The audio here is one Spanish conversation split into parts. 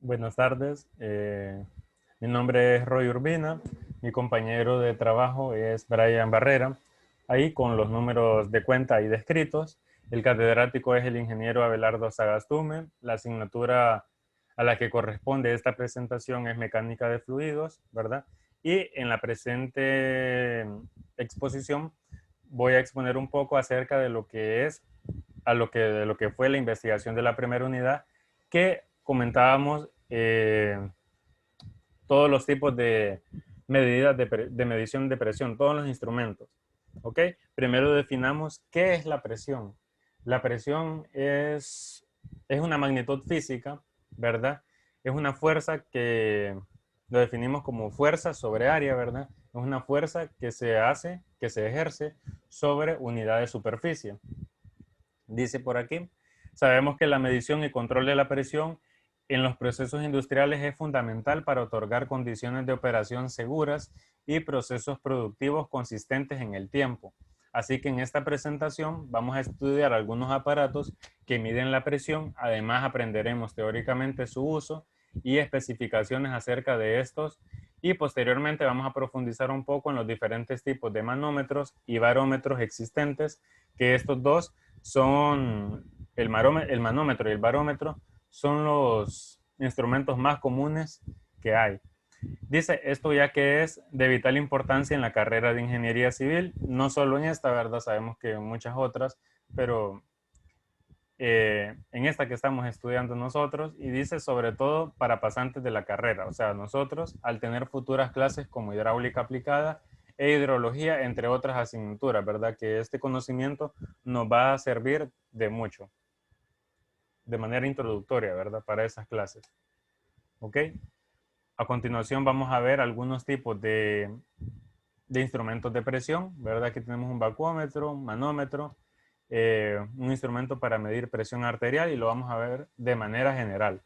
Buenas tardes, mi nombre es Roy Urbina, mi compañero de trabajo es Brian Barrera, ahí con los números de cuenta y descritos. El catedrático es el ingeniero Abelardo Sagastume, la asignatura a la que corresponde esta presentación es mecánica de fluidos, ¿verdad? Y en la presente exposición voy a exponer un poco acerca de lo que es de lo que fue la investigación de la primera unidad, que comentábamos todos los tipos de medidas de medición de presión, todos los instrumentos. ¿Ok? Primero definamos qué es la presión. La presión es una magnitud física, ¿verdad? Es una fuerza que lo definimos como fuerza sobre área, ¿verdad? Es una fuerza que se hace, que se ejerce sobre unidad de superficie. Dice por aquí, sabemos que la medición y control de la presión en los procesos industriales es fundamental para otorgar condiciones de operación seguras y procesos productivos consistentes en el tiempo. Así que en esta presentación vamos a estudiar algunos aparatos que miden la presión, además aprenderemos teóricamente su uso y especificaciones acerca de estos y posteriormente vamos a profundizar un poco en los diferentes tipos de manómetros y barómetros existentes, que estos dos son el manómetro y el barómetro son los instrumentos más comunes que hay. Dice esto ya que es de vital importancia en la carrera de ingeniería civil, no solo en esta, ¿verdad? Sabemos que en muchas otras, pero en esta que estamos estudiando nosotros, y dice sobre todo para pasantes de la carrera, o sea, nosotros al tener futuras clases como hidráulica aplicada e hidrología, entre otras asignaturas, ¿verdad? Que este conocimiento nos va a servir de mucho, de manera introductoria, ¿verdad? Para esas clases, ¿ok? A continuación vamos a ver algunos tipos de instrumentos de presión, ¿verdad? Aquí tenemos un vacuómetro, un manómetro, un instrumento para medir presión arterial y lo vamos a ver de manera general.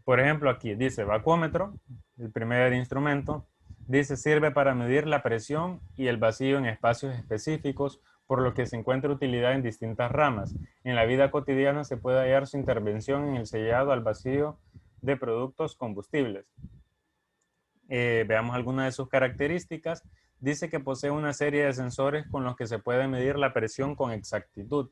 Por ejemplo, aquí dice vacuómetro, el primer instrumento, dice sirve para medir la presión y el vacío en espacios específicos, por lo que se encuentra utilidad en distintas ramas. En la vida cotidiana se puede hallar su intervención en el sellado al vacío de productos combustibles. Veamos algunas de sus características. Dice que posee una serie de sensores con los que se puede medir la presión con exactitud.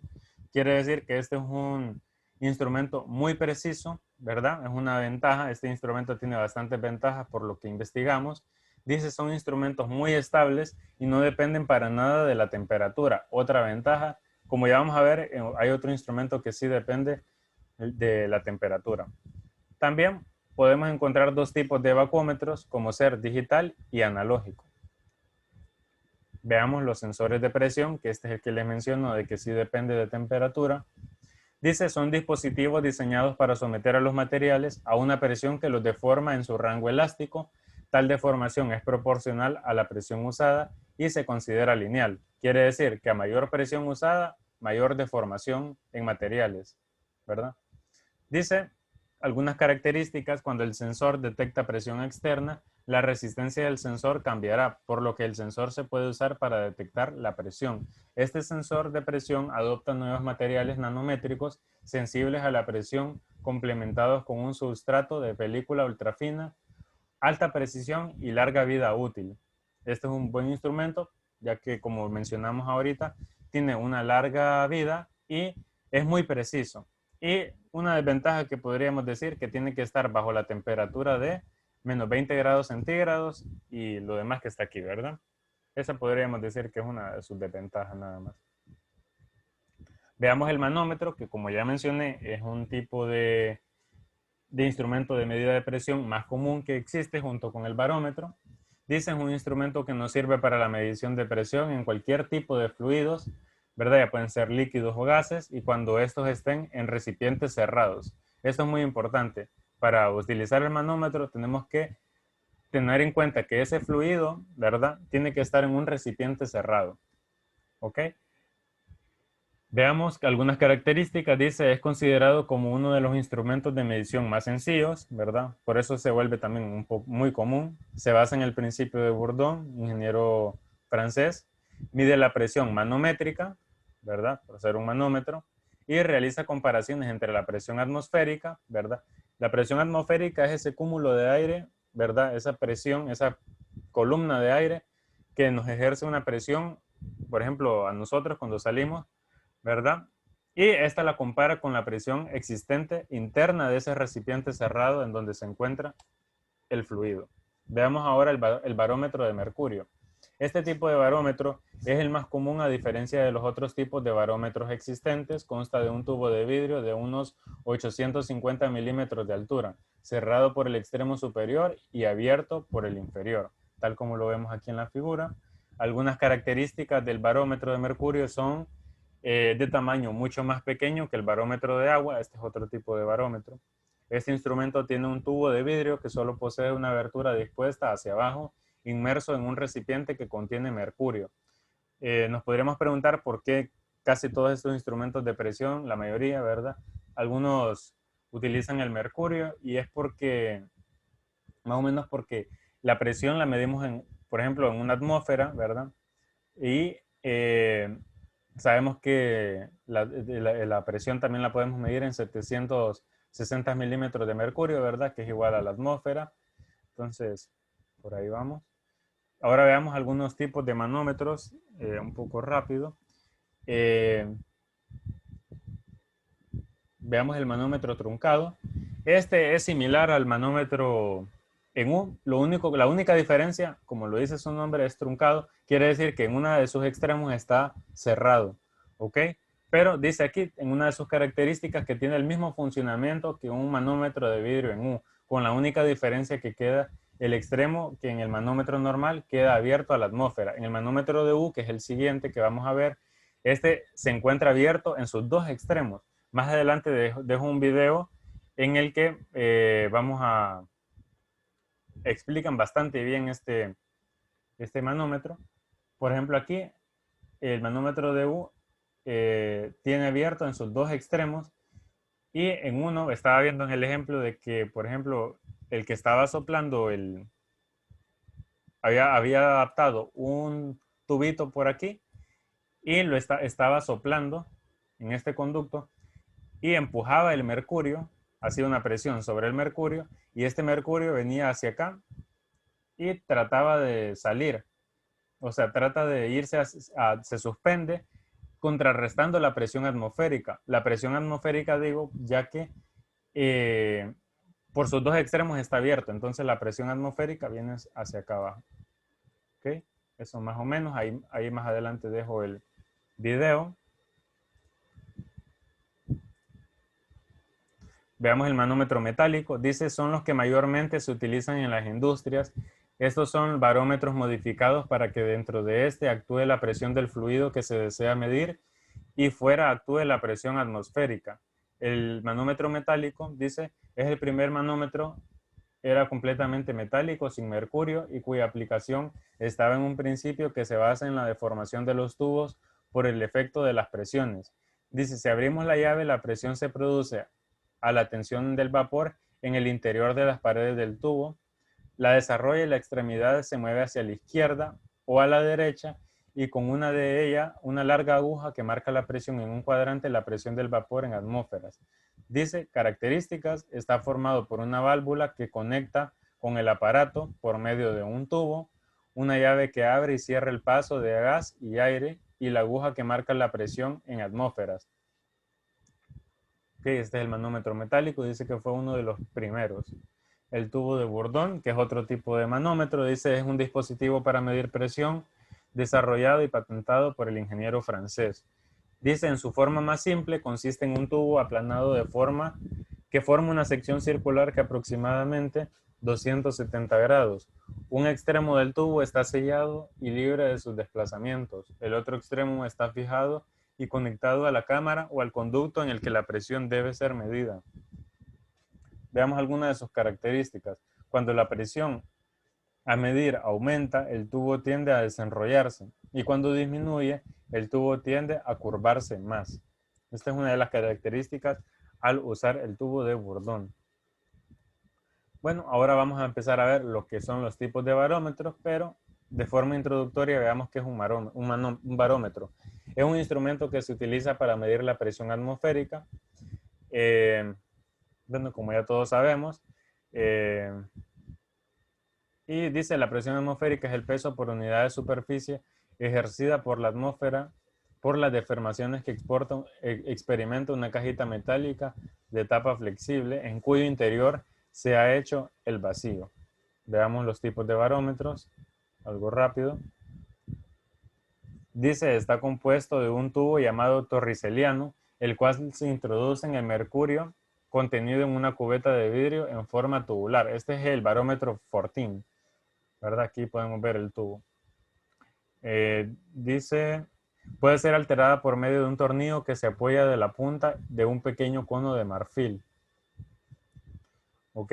Quiere decir que este es un instrumento muy preciso, ¿verdad? Es una ventaja. Este instrumento tiene bastantes ventajas por lo que investigamos. Dice son instrumentos muy estables y no dependen para nada de la temperatura. Otra ventaja, como ya vamos a ver, hay otro instrumento que sí depende de la temperatura. También podemos encontrar dos tipos de vacuómetros, como ser digital y analógico. Veamos los sensores de presión, que este es el que les menciono, de que sí depende de temperatura. Dice, son dispositivos diseñados para someter a los materiales a una presión que los deforma en su rango elástico. Tal deformación es proporcional a la presión usada y se considera lineal. Quiere decir que a mayor presión usada, mayor deformación en materiales, ¿verdad? Dice algunas características: cuando el sensor detecta presión externa, la resistencia del sensor cambiará, por lo que el sensor se puede usar para detectar la presión. Este sensor de presión adopta nuevos materiales nanométricos sensibles a la presión, complementados con un sustrato de película ultrafina, alta precisión y larga vida útil. Este es un buen instrumento, ya que, como mencionamos ahorita, tiene una larga vida y es muy preciso. Y una desventaja que podríamos decir que tiene que estar bajo la temperatura de menos 20 grados centígrados y lo demás que está aquí, ¿verdad? Esa podríamos decir que es una de sus desventajas nada más. Veamos el manómetro, que como ya mencioné, es un tipo de instrumento de medida de presión más común que existe junto con el barómetro. Dicen un instrumento que nos sirve para la medición de presión en cualquier tipo de fluidos, ¿verdad? Ya pueden ser líquidos o gases y cuando estos estén en recipientes cerrados. Esto es muy importante. Para utilizar el manómetro tenemos que tener en cuenta que ese fluido, ¿verdad? Tiene que estar en un recipiente cerrado. ¿Ok? Veamos algunas características. Dice, es considerado como uno de los instrumentos de medición más sencillos, ¿verdad? Por eso se vuelve también muy común. Se basa en el principio de Bourdon, ingeniero francés. Mide la presión manométrica, ¿verdad? Por ser un manómetro. Y realiza comparaciones entre la presión atmosférica, ¿verdad? La presión atmosférica es ese cúmulo de aire, ¿verdad? Esa presión, esa columna de aire que nos ejerce una presión, por ejemplo, a nosotros cuando salimos, ¿verdad? Y esta la compara con la presión existente interna de ese recipiente cerrado en donde se encuentra el fluido. Veamos ahora el barómetro de mercurio. Este tipo de barómetro es el más común a diferencia de los otros tipos de barómetros existentes. Consta de un tubo de vidrio de unos 850 milímetros de altura, cerrado por el extremo superior y abierto por el inferior, tal como lo vemos aquí en la figura. Algunas características del barómetro de mercurio son de tamaño mucho más pequeño que el barómetro de agua. Este es otro tipo de barómetro. Este instrumento tiene un tubo de vidrio que solo posee una abertura dispuesta hacia abajo, inmerso en un recipiente que contiene mercurio. Nos podríamos preguntar por qué casi todos estos instrumentos de presión, la mayoría, ¿verdad? Algunos utilizan el mercurio y es porque, más o menos porque la presión la medimos, por ejemplo, en una atmósfera, ¿verdad? Y sabemos que la presión también la podemos medir en 760 milímetros de mercurio, ¿verdad? Que es igual a la atmósfera. Entonces, por ahí vamos. Ahora veamos algunos tipos de manómetros, un poco rápido. Eh, Veamos el manómetro truncado. Este es similar al manómetro en U. La única diferencia, como lo dice su nombre, es truncado. Quiere decir que en una de sus extremos está cerrado. ¿Ok? Pero dice aquí, en una de sus características, que tiene el mismo funcionamiento que un manómetro de vidrio en U, con la única diferencia que queda el extremo que en el manómetro normal queda abierto a la atmósfera. En el manómetro de U, que es el siguiente que vamos a ver, este se encuentra abierto en sus dos extremos. Más adelante dejo un video en el que explican bastante bien este manómetro. Por ejemplo, aquí el manómetro de U tiene abierto en sus dos extremos y en uno estaba viendo en el ejemplo de que, por ejemplo, el que estaba soplando había adaptado un tubito por aquí y estaba soplando en este conducto y empujaba el mercurio, hacía una presión sobre el mercurio y este mercurio venía hacia acá y trataba de salir, o sea, trata de irse, se suspende contrarrestando la presión atmosférica. La presión atmosférica, digo, ya que por sus dos extremos está abierto, entonces la presión atmosférica viene hacia acá abajo. ¿Ok? Eso más o menos, ahí más adelante dejo el video. Veamos el manómetro metálico. Dice, son los que mayormente se utilizan en las industrias. Estos son barómetros modificados para que dentro de este actúe la presión del fluido que se desea medir y fuera actúe la presión atmosférica. El manómetro metálico, dice, es el primer manómetro, era completamente metálico, sin mercurio y cuya aplicación estaba en un principio que se basa en la deformación de los tubos por el efecto de las presiones. Dice, si abrimos la llave, la presión se produce a la tensión del vapor en el interior de las paredes del tubo, la desarrolla y la extremidad se mueve hacia la izquierda o a la derecha y con una de ellas una larga aguja que marca la presión en un cuadrante, la presión del vapor en atmósferas. Dice, características, está formado por una válvula que conecta con el aparato por medio de un tubo, una llave que abre y cierra el paso de gas y aire y la aguja que marca la presión en atmósferas. Okay, este es el manómetro metálico, dice que fue uno de los primeros. El tubo de Bourdon, que es otro tipo de manómetro, dice es un dispositivo para medir presión desarrollado y patentado por el ingeniero francés. Dice, en su forma más simple, consiste en un tubo aplanado que forma una sección circular que aproximadamente 270 grados. Un extremo del tubo está sellado y libre de sus desplazamientos. El otro extremo está fijado y conectado a la cámara o al conducto en el que la presión debe ser medida. Veamos algunas de sus características. Cuando la presión a medir aumenta, el tubo tiende a desenrollarse y cuando disminuye, el tubo tiende a curvarse más. Esta es una de las características al usar el tubo de Bourdon. Bueno, ahora vamos a empezar a ver lo que son los tipos de barómetros, pero de forma introductoria veamos qué es un barómetro. Es un instrumento que se utiliza para medir la presión atmosférica. Bueno, como ya todos sabemos, eh, y dice la presión atmosférica es el peso por unidad de superficie ejercida por la atmósfera por las deformaciones que experimenta una cajita metálica de tapa flexible en cuyo interior se ha hecho el vacío. Veamos los tipos de barómetros, algo rápido. Dice, está compuesto de un tubo llamado torriceliano, el cual se introduce en el mercurio contenido en una cubeta de vidrio en forma tubular. Este es el barómetro Fortin, ¿verdad? Aquí podemos ver el tubo. Dice, puede ser alterada por medio de un tornillo que se apoya de la punta de un pequeño cono de marfil. ¿Ok?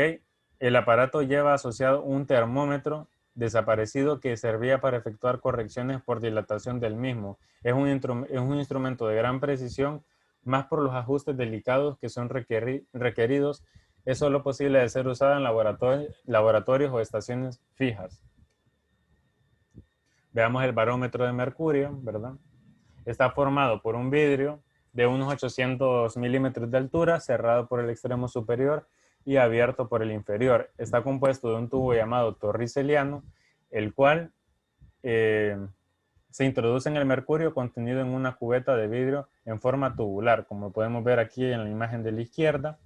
El aparato lleva asociado un termómetro desaparecido que servía para efectuar correcciones por dilatación del mismo. Es un instrumento de gran precisión, más por los ajustes delicados que son requeridos. Es solo posible de ser usada en laboratorios o estaciones fijas. Veamos el barómetro de mercurio, ¿verdad? Está formado por un vidrio de unos 800 milímetros de altura, cerrado por el extremo superior y abierto por el inferior. Está compuesto de un tubo llamado torriceliano, el cual se introduce en el mercurio contenido en una cubeta de vidrio en forma tubular, como podemos ver aquí en la imagen de la izquierda,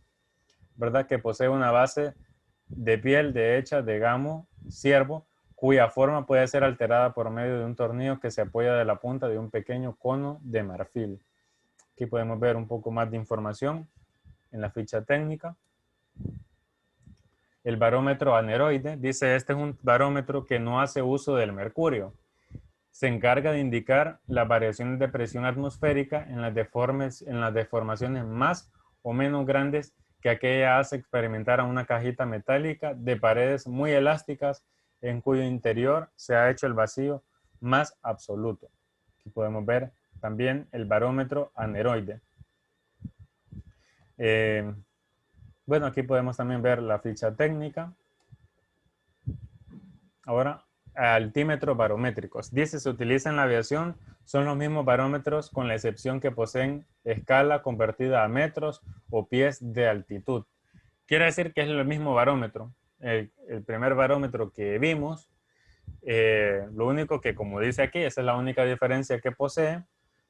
¿verdad? Que posee una base de piel de hecha de gamo ciervo, cuya forma puede ser alterada por medio de un tornillo que se apoya de la punta de un pequeño cono de marfil. Aquí podemos ver un poco más de información en la ficha técnica. El barómetro aneroide, dice, este es un barómetro que no hace uso del mercurio. Se encarga de indicar las variaciones de presión atmosférica en las deformaciones más o menos grandes que aquella hace experimentar a una cajita metálica de paredes muy elásticas en cuyo interior se ha hecho el vacío más absoluto. Aquí podemos ver también el barómetro aneroide. Bueno, aquí podemos también ver la ficha técnica. Ahora, altímetros barométricos. Dice, se utiliza en la aviación, son los mismos barómetros con la excepción que poseen escala convertida a metros o pies de altitud. Quiere decir que es el mismo barómetro. El primer barómetro que vimos, lo único que, como dice aquí, esa es la única diferencia que posee,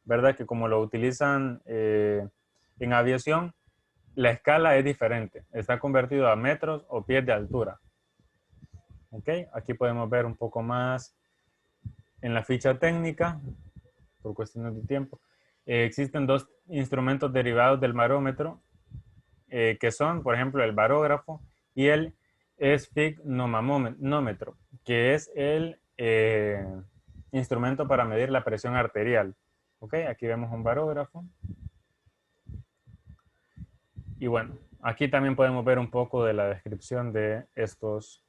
¿verdad? Que como lo utilizan en aviación, la escala es diferente. Está convertido a metros o pies de altura. ¿Ok? Aquí podemos ver un poco más en la ficha técnica, por cuestiones de tiempo. Existen dos instrumentos derivados del barómetro, que son, por ejemplo, el barógrafo y el esfigmomanómetro, que es el instrumento para medir la presión arterial. ¿Ok? Aquí vemos un barógrafo. Y bueno, aquí también podemos ver un poco de la descripción de estos.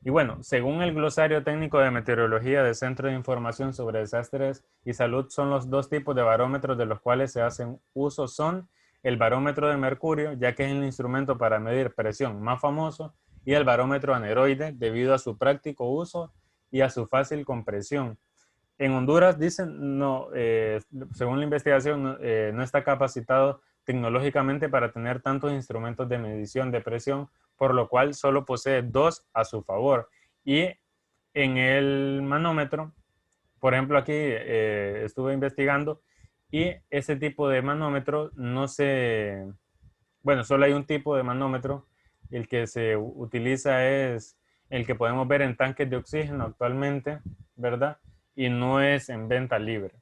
Y bueno, según el glosario técnico de meteorología del Centro de Información sobre Desastres y Salud, son los dos tipos de barómetros de los cuales se hacen uso son el barómetro de mercurio, ya que es el instrumento para medir presión más famoso, y el barómetro aneroide, debido a su práctico uso y a su fácil compresión. En Honduras, dicen, no, según la investigación, no está capacitado tecnológicamente para tener tantos instrumentos de medición de presión, por lo cual solo posee dos a su favor. Y en el manómetro, por ejemplo, aquí estuve investigando y ese tipo de manómetro no se, bueno, solo hay un tipo de manómetro. El que se utiliza es el que podemos ver en tanques de oxígeno actualmente, ¿verdad? Y no es en venta libre.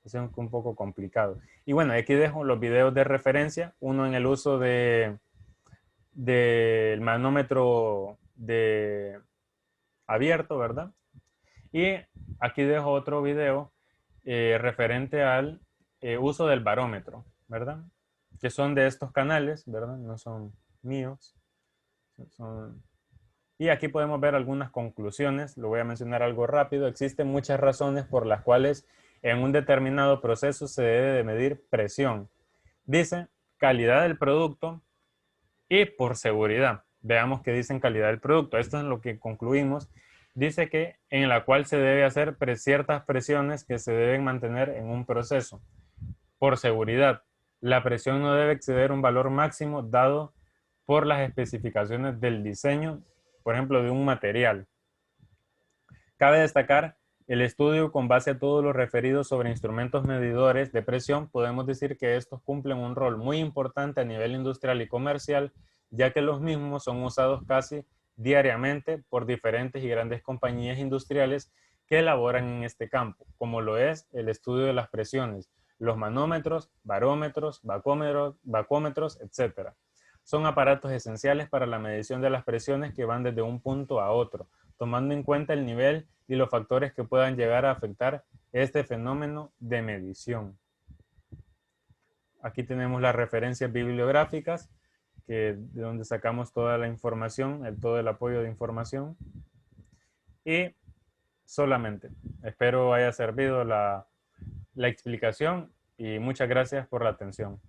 Es un poco complicado. Y bueno, aquí dejo los videos de referencia, uno en el uso del manómetro abierto, ¿verdad? Y aquí dejo otro video referente al uso del barómetro, ¿verdad? Que son de estos canales, ¿verdad? No son míos. Son... Y aquí podemos ver algunas conclusiones. Lo voy a mencionar algo rápido. Existen muchas razones por las cuales en un determinado proceso se debe de medir presión. Dice calidad del producto y por seguridad. Veamos qué dicen calidad del producto. Esto es lo que concluimos. Dice que en la cual se debe hacer ciertas presiones que se deben mantener en un proceso. Por seguridad. La presión no debe exceder un valor máximo dado por las especificaciones del diseño, por ejemplo, de un material. Cabe destacar el estudio con base a todo lo referido sobre instrumentos medidores de presión. Podemos decir que estos cumplen un rol muy importante a nivel industrial y comercial, ya que los mismos son usados casi diariamente por diferentes y grandes compañías industriales que elaboran en este campo, como lo es el estudio de las presiones, los manómetros, barómetros, vacómetros, etc. Son aparatos esenciales para la medición de las presiones que van desde un punto a otro, tomando en cuenta el nivel y los factores que puedan llegar a afectar este fenómeno de medición. Aquí tenemos las referencias bibliográficas, de donde sacamos toda la información, todo el apoyo de información. Y solamente, espero haya servido la explicación y muchas gracias por la atención.